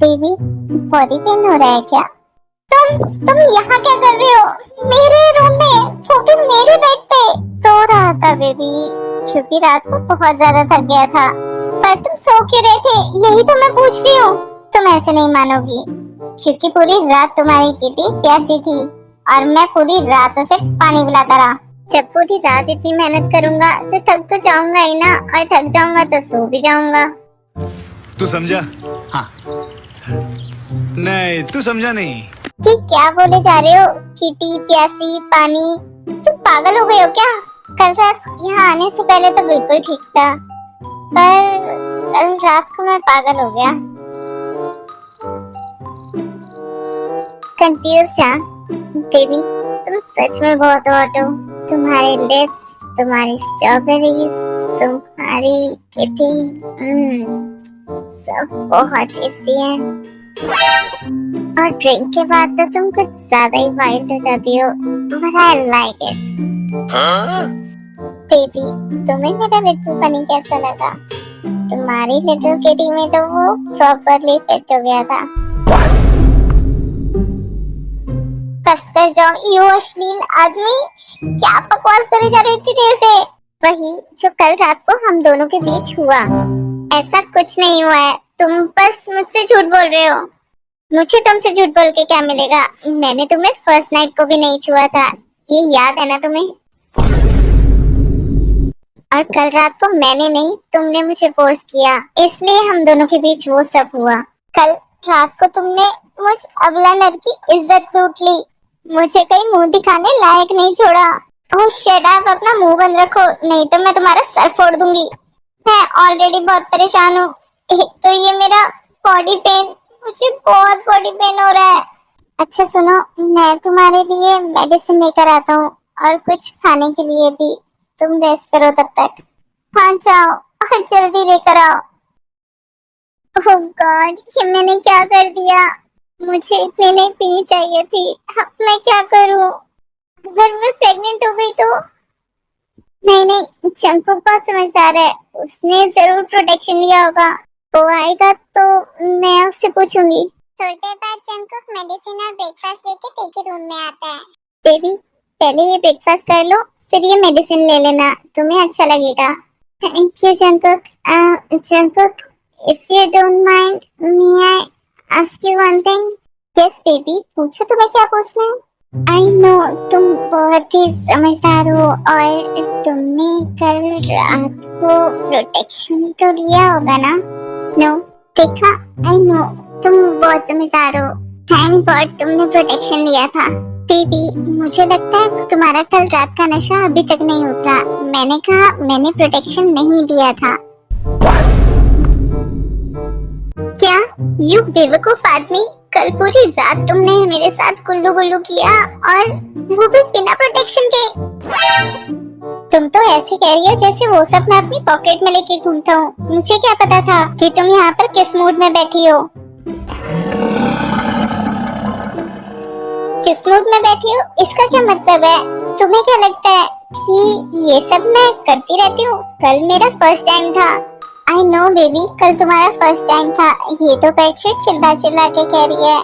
Baby, body pain हो रहा है क्या? तुम यहाँ क्या कर रहे हो? मेरे रूम में, वो भी मेरे बेड पे। सो रहा था बेबी, क्योंकि रात को बहुत ज्यादा थक गया था। पर तुम सो क्यों रहे थे, यही तो मैं पूछ रही हूँ। तुम ऐसे नहीं मानोगी, क्योंकि पूरी रात तुम्हारी किटी प्यासी थी और मैं पूरी रात उसे पानी पिलाता रहा। जब पूरी रात इतनी मेहनत करूंगा तो थक तो जाऊंगा ही ना, और थक जाऊंगा तो सो भी जाऊंगा। तू समझा? हाँ। नहीं, तू समझा नहीं। कि क्या बोले जा रहे हो? किटी प्यासी पानी, तुम पागल हो गए हो क्या? कल रात यहाँ आने से पहले तो बिल्कुल ठीक था, पर कल रात को मैं पागल हो गया। कंफ्यूज हाँ बेबी, तुम सच में बहुत हॉट हो। तुम्हारे लिप्स, तुम्हारी स्ट्रॉबेरीज, तुम्हारी किटी, सब बहुत टेस्टी है। और ड्रिंक के बाद तो तुम कुछ ज्यादा ही वाइल्ड हो जाती हो, but I like it. Baby, तुम्हें मेरा लिटिल बनी कैसा लगा? तुम्हारी लिटिल किटी में तो वो प्रॉपरली फिट हो गया था। बस कर जाओ यू अश्लील आदमी, क्या बकवास करे जा रही थी देर से? वही जो कल रात को हम दोनों के बीच हुआ। ऐसा कुछ नहीं हुआ है, तुम बस मुझसे झूठ बोल रहे हो। मुझे तुमसे झूठ बोल के क्या मिलेगा? मैंने तुम्हें फर्स्ट नाइट को भी नहीं छुआ था, ये याद है ना तुम्हें? और कल रात को मैंने नहीं, तुमने मुझे फोर्स किया, इसलिए हम दोनों के बीच वो सब हुआ। कल रात को तुमने मुझ अबला नर की इज्जत लूट ली, मुझे कहीं मुंह दिखाने लायक नहीं छोड़ा। ओह शट अप, अपना मुंह बंद रखो, नहीं तो मैं तुम्हारा सर फोड़ दूंगी। मैं ऑलरेडी बहुत परेशान हूँ, एक तो ये मेरा बॉडी पेन, मुझे बहुत बॉडी पेन हो रहा है। अच्छा सुनो, मैं तुम्हारे लिए मेडिसिन लेकर आता हूँ और कुछ खाने के लिए भी। तुम रेस्ट करो तब तक। हाँ जाओ, और जल्दी लेकर आओ। ओह गॉड, ये मैंने क्या कर दिया? मुझे इतनी नहीं पीनी चाहिए थी, अब मैं क्या करूँ? अगर मैं प्रेग्नेंट हो गई तो? नहीं नहीं, जंकुक बहुत समझदार है, उसने जरूर प्रोटेक्शन लिया होगा। वो आएगा तो मैं उससे पूछूंगी। थोड़ी देर बाद जंकुक मेडिसिन और ब्रेकफास्ट लेके तेरे रूम में आता है। बेबी, पहले ये ब्रेकफास्ट कर लो, फिर ये मेडिसिन ले लेना, तुम्हें अच्छा लगेगा। Thank you Jungkook. Jungkook, if you don't mind, may I ask you one thing? Yes baby, पूछो, तुम्हें क्या पूछना है? आई नो, तुम बहुत ही समझदार हो और तुमने कल रात को प्रोटेक्शन तो लिया होगा ना? नो, देखा, आई नो, तुम बहुत समझदार हो। थैंक गॉड तुमने प्रोटेक्शन लिया था। बेबी, मुझे लगता है तुम्हारा कल रात का नशा अभी तक नहीं उतरा। मैंने कहा मैंने प्रोटेक्शन नहीं लिया था। क्या? यू बेवकूफ आदमी, कल पूरी रात तुमने मेरे साथ गुल्लू गुल्लू किया, और वो भी बिना प्रोटेक्शन के। तुम तो ऐसे कह रही हो जैसे वो सब मैं अपनी पॉकेट में लेके घूमता हूँ। मुझे क्या पता था कि तुम यहाँ पर किस मूड में बैठी हो। किस मूड में बैठी हो इसका क्या मतलब है? तुम्हें क्या लगता है कि ये सब मैं करती रहती हूँ? कल मेरा फर्स्ट टाइम था। आई नो बेबी, कल तुम्हारा फर्स्ट टाइम था, ये तो बेडशीट चिल्ला चिल्ला के कह रही है।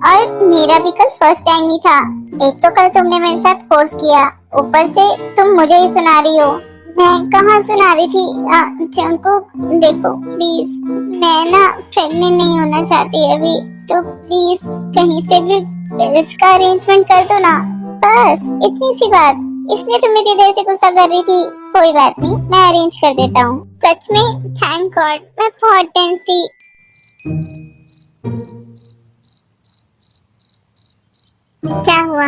और मेरा भी कल फर्स्ट टाइम ही था। एक तो कल तुमने मेरे साथ फोर्स किया, ऊपर से तुम मुझे ही सुना रही हो। मैं कहाँ सुना रही थी? जंकुक देखो प्लीज, मैं ना प्रेग्नेंट नहीं होना चाहती अभी, तो प्लीज कहीं से भी पिल्स का अरेंजमेंट कर दो ना, बस इतनी सी बात। इसलिए तुम इतनी देर से गुस्सा कर रही थी। कोई बात नहीं, मैं अरेंज कर देता हूँ। सच में थैंक गॉड, मैं बहुत टेंस थी। क्या हुआ?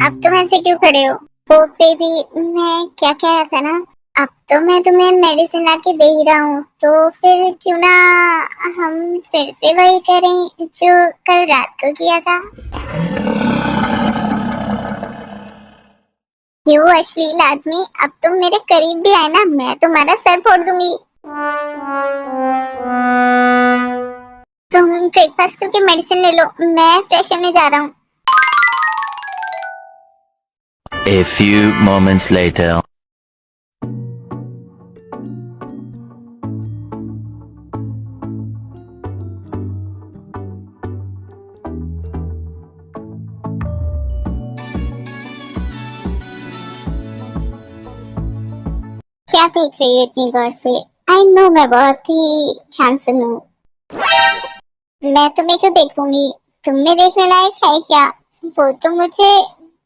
अब तुम ऐसे क्यों खड़े हो? वो बेबी, मैं क्या कह रहा था ना, अब तो मैं तुम्हें मेडिसिन लाके दे ही रहा हूँ, तो फिर क्यों ना हम फिर से वही करें जो कल रात को किया था। यू अश्लील आदमी, अब तुम मेरे करीब भी आए ना, मैं तुम्हारा सर फोड़ दूंगी। तुम ब्रेकफास्ट करके मेडिसिन ले लो, मैं फ्रेश होने जा रहा हूँ। A few moments later. क्या देख रही हो इतनी गौर से? आई नो मैं बहुत ही हैंडसम हूँ। मैं तुम्हें क्यों देखूंगी? तुम में देखने लायक है क्या? वो तो मुझे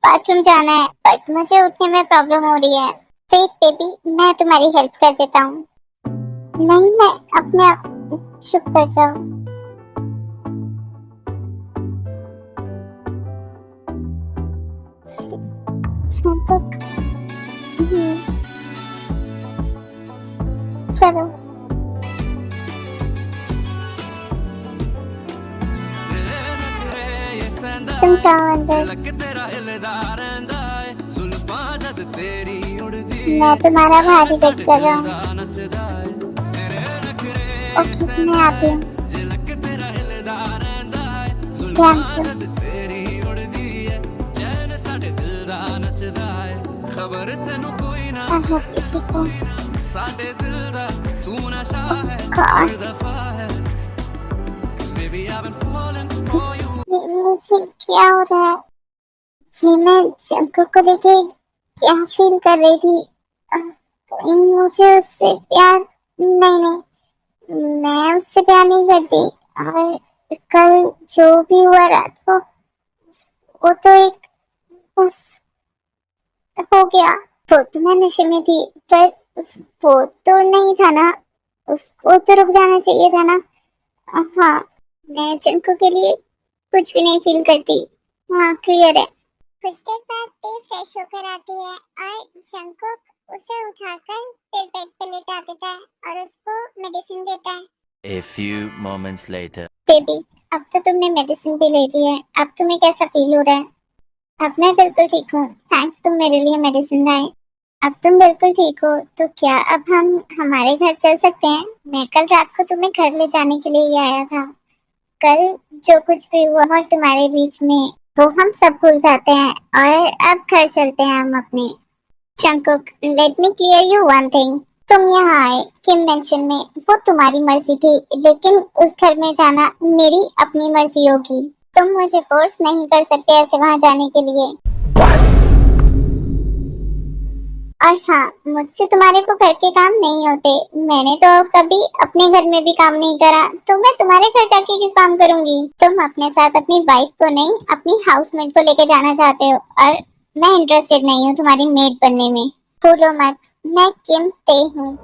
बाथरूम जाना है, बट मुझे उठने में प्रॉब्लम हो रही है। वेट बेबी, मैं तुम्हारी हेल्प कर देता हूँ। नहीं, मैं अपने आप। चुप कर जाओ। चंपक। चलो। तुम जाओ अंदर। मैं तुम्हारा भारी वेट कर रहा हूँ। ओके, मैं आती हूँ। ध्यान से। I hope you ठीक हो। मुझे क्या हो रहा है? ये मैं जंकू को लेके क्या फील कर रही थी? कहीं मुझे उससे प्यार। नहीं नहीं, मैं उससे प्यार नहीं करती। और कल जो भी हुआ रात को, वो तो एक बस हो गया। वो तो मैं नशे में थी, पर वो तो नहीं था ना। उसको तो रुक जाना चाहिए था ना। हाँ, मैं जंकू के लिए कुछ भी नहीं फील करती। हाँ, क्लियर है। कुछ देर बाद टी फ्रेश होकर आती है और जंकुक उसे उठाकर फिर बेड पे लेटा देता है और उसको मेडिसिन देता है। A few moments later. Baby, अब तो तुमने मेडिसिन भी ले ली है, अब तुम्हें कैसा फील हो रहा है? अब मैं बिल्कुल ठीक हूँ, थैंक्स तुम मेरे लिए मेडिसिन लाए। अब तुम बिल्कुल ठीक हो, तो क्या अब हम हमारे घर चल सकते हैं? मैं कल रात को तुम्हें घर ले जाने के लिए ही आया था। कल जो कुछ भी हुआ और तुम्हारे बीच में, वो हम सब भूल जाते हैं और अब घर चलते हैं हम अपने। Jungkook, let me clear you one thing. तुम यहाँ आए किम मेंशन में, वो तुम्हारी मर्जी थी, लेकिन उस घर में जाना मेरी अपनी मर्जी होगी। तुम मुझे फोर्स नहीं कर सकते ऐसे वहां जाने के लिए। और हाँ, मुझसे तुम्हारे को घर के काम नहीं होते। मैंने तो कभी अपने घर में भी काम नहीं करा, तो मैं तुम्हारे घर जाके क्यों काम करूंगी? तुम अपने साथ अपनी वाइफ को नहीं, अपनी हाउसमेट को लेके जाना चाहते हो, और मैं इंटरेस्टेड नहीं हूँ तुम्हारी मेड बनने में। बोलो मत, मैं किम ते हूँ।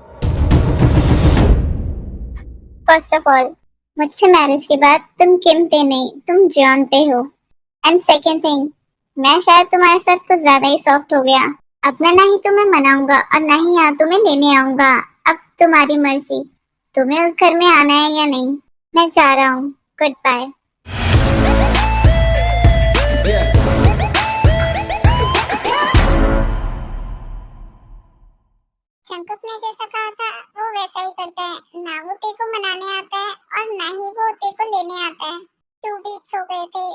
फर्स्ट ऑफ ऑल, मुझसे मैरिज के बाद तुम किम ते नहीं, तुम जॉन ते हो। एंड सेकेंड थिंग, मैं शायद तुम्हारे साथ कुछ ज्यादा ही सॉफ्ट हो गया। अब मैं ना ही तुम्हें मनाऊंगा और ना ही यहाँ तुम्हें लेने आऊंगा। अब तुम्हारी मर्जी, तुम्हें उस घर में आना है या नहीं। मैं जा रहा हूँ, गुड बाय। जंकुक ने जैसा कहा था वो वैसा ही करता है। ना वो ते को मनाने आता है और ना ही वो ते को लेने आता है। 2 वीक्स हो गए थे।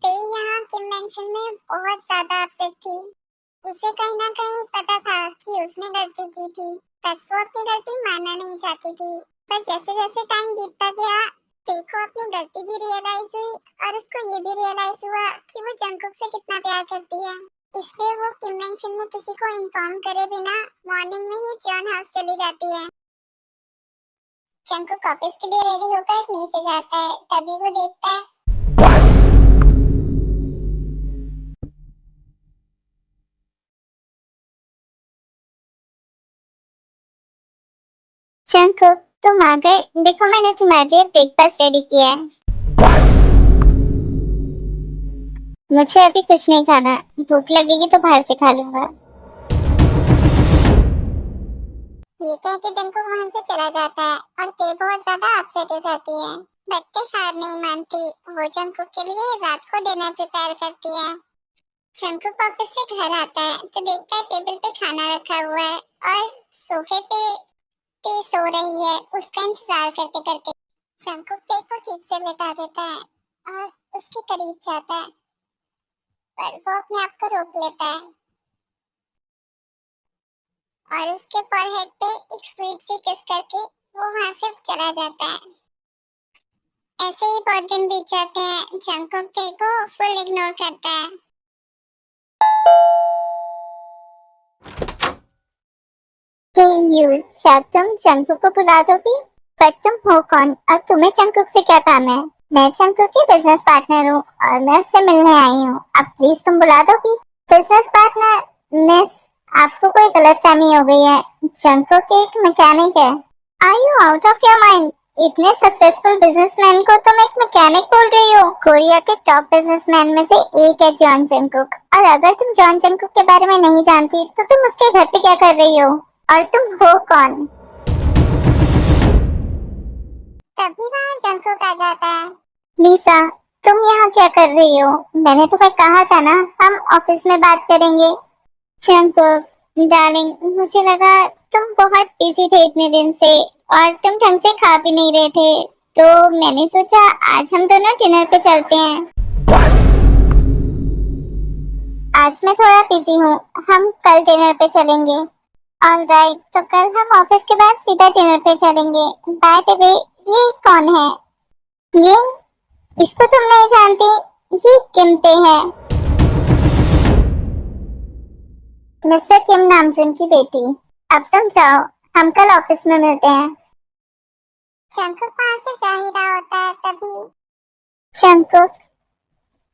ते यहाँ किम मेंशन में बहुत ज्यादा अपसेट थी। उसे कहीं ना कहीं पता था कि उसने गलती की थी, बस वो अपनी गलती मानना नहीं चाहती थी। पर जैसे जैसे टाइम बीतता गया, ते को अपनी गलती भी रियलाइज हुई और उसको ये भी रियलाइज हुआ कि वो जंकुक से कितना प्यार करती है। इसलिए वो किम मेंशन में किसी को इन्फॉर्म करे बिना मॉर्निंग में ही जॉन हाउस चली जाती है। जंकुक ऑफिस के लिए रेडी होकर नीचे जाता है, तभी वो देखता है जंकुक, तुम आ गए। देखो मैंने तुम्हारे लिए ब्रेकफास्ट रेडी किया है। मुझे अभी कुछ नहीं खाना, भूख लगेगी तो बाहर से खा लूंगा। ये कह के जंकुक वहां से चला जाता है और ते बहुत ज्यादा अपसेट हो जाती है। बच्चे हार नहीं मानती, वो जंकुक के लिए रात को डिनर प्रिपेयर करती है। जंकुक ऑफिस से घर आता है तो देखता है टेबल पे खाना रखा हुआ है और सोफे पे ते सो रही है उसका इंतजार करते करते। जंकुक ते को ठीक से लेटा देता है और उसके करीब जाता है, पर वो अपने आप को रोक लेता है और उसके फॉरहेड पे एक स्वीट सी किस करके वो वहां से चला जाता है। ऐसे ही बहुत दिन बीत जाते हैं। जंकुक ते को फुल इग्नोर करता है। हे यू, क्या तुम जंकुक को बुला दोगी? पर तुम हो कौन और तुम्हें जंकुक से क्या काम है? मैं जंकुक की बिजनेस पार्टनर हूँ और मैं उससे मिलने आई हूँ। अब प्लीज तुम बुला दोगी? Business partner? मिस, आपको कोई गलतफहमी हो गई है। जंकुक एक मैकेनिक है। Are you out of your mind? इतने सक्सेसफुल बिजनेसमैन को तुम एक मैकेनिक बोल रही हो? कोरिया के टॉप बिजनेसमैन में से एक है जॉन जंकुक, और अगर तुम जॉन जंकुक के बारे में नहीं जानती तो तुम उसके घर पे क्या कर रही हो? और तुम हो कौन? तभी वहाँ जंकुक आ जाता है। निशा, तुम यहाँ क्या कर रही हो? मैंने तुम्हें कहा था ना हम ऑफिस में बात करेंगे। जंकुक डार्लिंग, मुझे लगा तुम बहुत बिजी थे इतने दिन से और तुम ढंग से खा भी नहीं रहे थे, तो मैंने सोचा आज हम दोनों डिनर पे चलते हैं। आज मैं थोड़ा बिजी हूँ, हम कल डिनर पे चलेंगे। ऑलराइट, तो कल हम ऑफिस के बाद सीधा डिनर पे चलेंगे। बाय द वे, ये कौन है? ये, इसको तुम नहीं जानती? ये किमते है, मिस्टर किम नामजून की बेटी। अब तुम जाओ, हम कल ऑफिस में मिलते हैं। जंकुक वहाँ से जा ही रहा होता है तभी। जंकुक,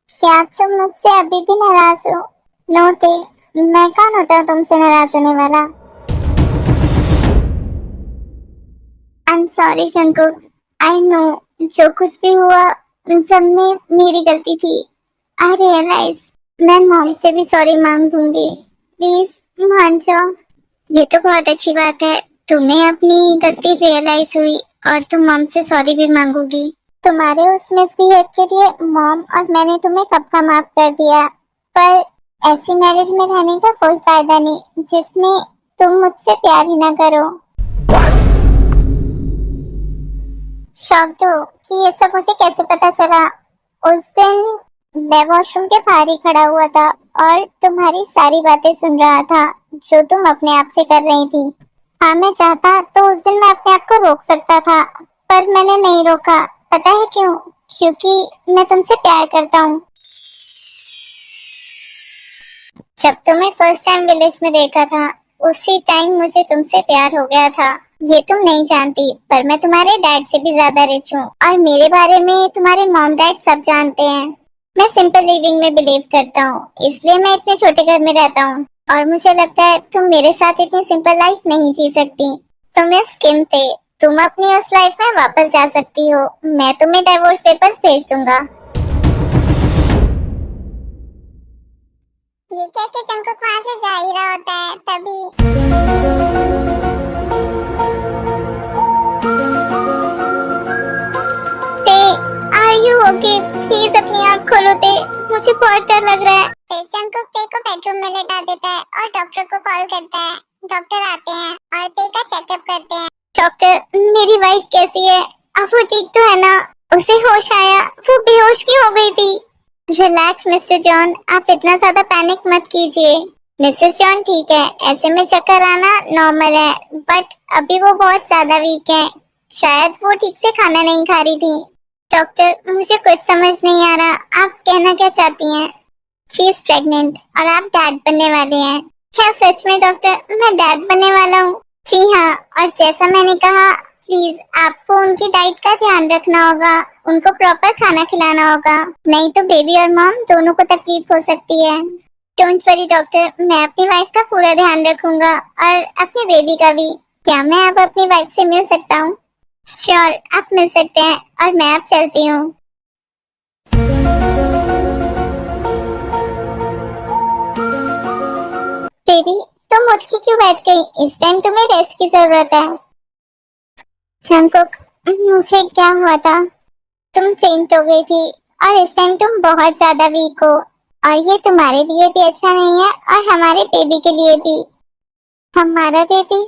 क्या तुम मुझसे अभी भी नाराज हो? नोटे, मैं कौन होता हूँ तुमसे नाराज होने वाला? I am sorry Jungkook, I know जो कुछ भी हुआ उन सब में मेरी गलती थी। आई रियलाइज मैं मॉम से भी सॉरी मांग दूंगी। प्लीज मान जाओ। ये तो बहुत अच्छी बात है, तुम्हें अपनी गलती रियलाइज हुई और तुम मॉम से सॉरी भी मांगोगी। तुम्हारे उस मिसबिहेव के लिए मॉम और मैंने तुम्हें कब का माफ कर दिया, पर ऐसी मैरिज में रहने का कोई फायदा नहीं जिसमें तुम मुझसे प्यार ही ना करो। शॉक्ड हो कि ये सब मुझे कैसे पता चला? उस दिन मैं वॉशरूम के बाहर ही खड़ा हुआ था और तुम्हारी सारी बातें सुन रहा था जो तुम अपने आप से कर रही थी। हाँ, मैं चाहता तो उस दिन मैं अपने आप को रोक सकता था, पर मैंने नहीं रोका। पता है क्यों? क्योंकि मैं तुमसे प्यार करता हूँ। जब तुम्हें फर्स्ट टाइम विलेज में देखा था उसी टाइम मुझे तुमसे प्यार हो गया था। ये तुम नहीं जानती, पर मैं तुम्हारे डैड से भी ज्यादा रिच हूँ और मेरे बारे में तुम्हारे मॉम डैड सब जानते हैं। मैं सिंपल लिविंग में बिलीव करता हूँ, इसलिए मैं इतने छोटे घर में रहता हूँ और मुझे लगता है तुम मेरे साथ इतनी सिंपल लाइफ नहीं जी सकती। सो मिस किमते, तुम अपनी उस लाइफ में वापस जा सकती हो। मैं तुम्हें डिवोर्स पेपर्स भेज दूंगा। ये क्या कि जंकुक वहाँ से जा ही रहा होता है तभी। Are you okay? प्लीज अपनी आँख खोलो ते, मुझे बहुत डर लग रहा है। फिर जंकुक ते को बेडरूम में लेटा देता है और डॉक्टर को कॉल करता है। डॉक्टर आते हैं और ते का चेकअप करते हैं। डॉक्टर, मेरी वाइफ कैसी है? अब वो ठीक तो है ना? उसे होश आया, वो बेहोश क्यों हो गई थी? रिलैक्स मिस्टर जॉन, आप इतना ज्यादा पैनिक मत कीजिए। मिसेस जॉन ठीक है, ऐसे में चक्कर आना नॉर्मल है, बट अभी वो बहुत ज्यादा वीक है। शायद वो ठीक से खाना नहीं खा रही थी। डॉक्टर, मुझे कुछ समझ नहीं आ रहा, आप कहना क्या चाहती हैं? शी इज प्रेग्नेंट और आप डैड बनने वाले हैं। क्या सच में डॉक्टर, मैं डैड बनने वाला हूँ? जी हाँ, और जैसा मैंने कहा, प्लीज आपको उनकी डाइट का ध्यान रखना होगा, उनको प्रॉपर खाना खिलाना होगा, नहीं तो बेबी और मॉम दोनों को तकलीफ हो सकती है। डोंट वरी डॉक्टर, मैं अपनी वाइफ का पूरा ध्यान रखूंगा और अपनी बेबी का भी। क्या मैं अब अपनी वाइफ से मिल सकता हूँ? श्योर, आप मिल सकते हैं और मैं अब चलती हूँ। बेबी, तुम उठ के क्यों बैठ गई? इस टाइम तुम्हें रेस्ट की जरूरत है। जंकुक, मुझे क्या हुआ था? तुम फेंट हो गई थी और इस टाइम तुम बहुत ज्यादा वीक हो और ये तुम्हारे लिए भी अच्छा नहीं है और हमारे बेबी के लिए भी। हमारा baby?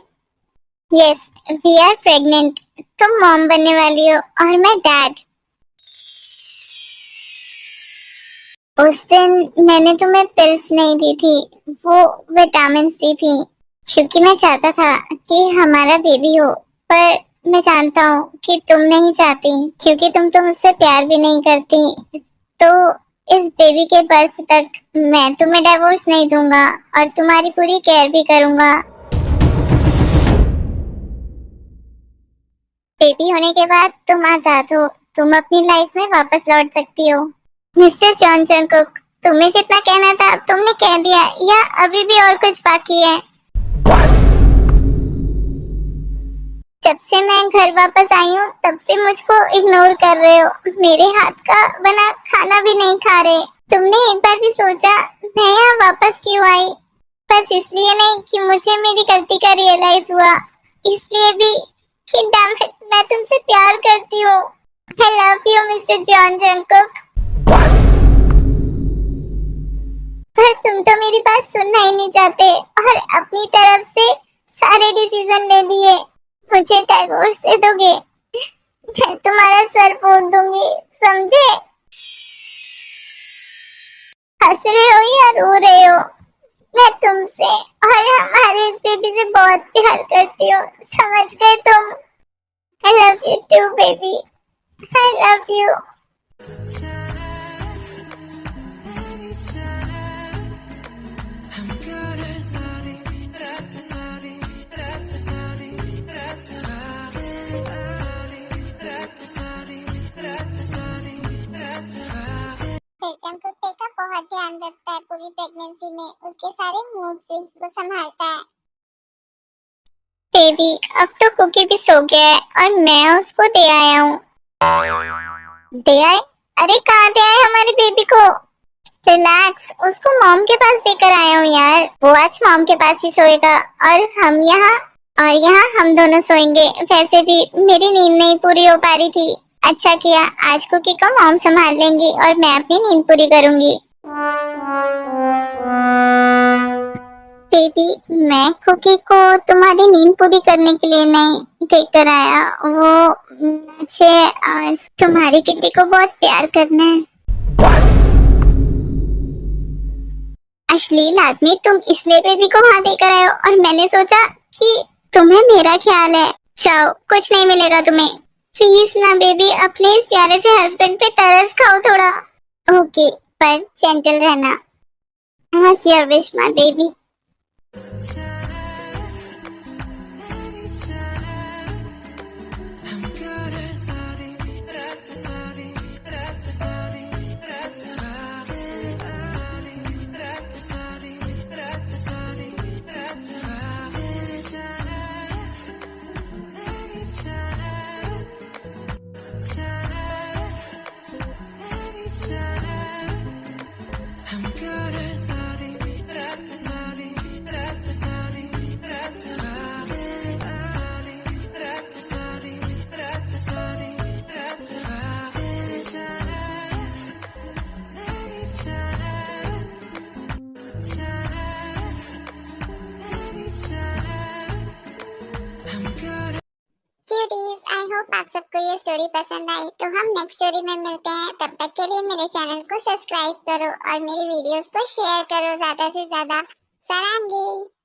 Yes, we are pregnant. तुम मॉम बनने वाली हो और मैं डैड। उस दिन मैंने तुम्हें पिल्स नहीं दी थी, वो विटामिन्स दी थी, क्योंकि मैं चाहता था कि हमारा बेबी हो, पर मैं जानता हूँ कि तुम नहीं चाहती, क्योंकि तुम तो मुझसे प्यार भी नहीं करती। तो इस बेबी के बर्थ तक मैं तुम्हें डिवोर्स नहीं दूंगा और तुम्हारी पूरी केयर भी करूंगा। बेबी होने के बाद तुम आजाद हो, तुम अपनी लाइफ में वापस लौट सकती हो। मिस्टर जॉन जंगकुक, तुम्हें जितना कहना था तुमने कह दिया, या अभी भी और कुछ बाकी है? जब से मैं घर वापस आई हूँ तब से मुझको इग्नोर कर रहे हो, मेरे हाथ का बना खाना भी नहीं खा रहे। तुमने एक बार भी सोचा मैं यहाँ वापस क्यों आई? बस इसलिए नहीं कि मुझे मेरी गलती का रियलाइज हुआ, इसलिए भी कि डैम इट, मैं तुमसे प्यार करती हूँ। I love you mister John Jungkook. पर तुम तो मेरी बात सुनना ही नहीं चाहते और अपनी तरफ से सारे डिसीजन ले लिए। मुझे डाइवोर्स दे दोगे? मैं तुम्हारा सर फोड़ दूंगी, समझे? हंस रहे हो या रो रहे हो? मैं तुमसे और हमारे इस बेबी से बहुत प्यार करती हूँ, समझ गए तुम? I love you too, baby. I love you. Jungkook का बहुत ध्यान रखता है पूरी प्रेगनेंसी में, उसके सारे मूड स्विंग्स को संभालता है। बेबी, अब तो कुकी भी सो गया है और मैं उसको दे आया हूँ। दे आए? अरे कहाँ दे आए हमारे बेबी को? रिलैक्स, उसको मॉम के पास देकर आया हूँ यार। वो आज मॉम के पास ही सोएगा और यहाँ हम दोनों सोएंगे। वैसे भी मेरी नींद नहीं पूरी हो पा रही थी। अच्छा किया, आज कुकी को मॉम संभाल लेंगी और मैं अपनी नींद पूरी करूंगी। बेबी, मैं कुकी को तुम्हारी नींद पूरी करने के लिए नहीं देकर आया, वो मुझे आज तुम्हारी किटी को बहुत प्यार करना है। अश्लील आदमी, तुम इसलिए बेबी को वहाँ देकर आए हो और मैंने सोचा कि तुम्हें मेरा ख्याल है। जाओ, कुछ नहीं मिलेगा तुम्हें। प्लीज ना बेबी, अपने इस प्यारे से हस्बैंड पे तरस खाओ थोड़ा। ओके, पर जेंटल रहना। As your wish, my baby. Cuties, I hope आप सबको ये स्टोरी पसंद आई। तो हम नेक्स्ट स्टोरी में मिलते हैं, तब तक के लिए मेरे चैनल को सब्सक्राइब करो और मेरी वीडियोस को शेयर करो ज्यादा से ज्यादा। सरांगी।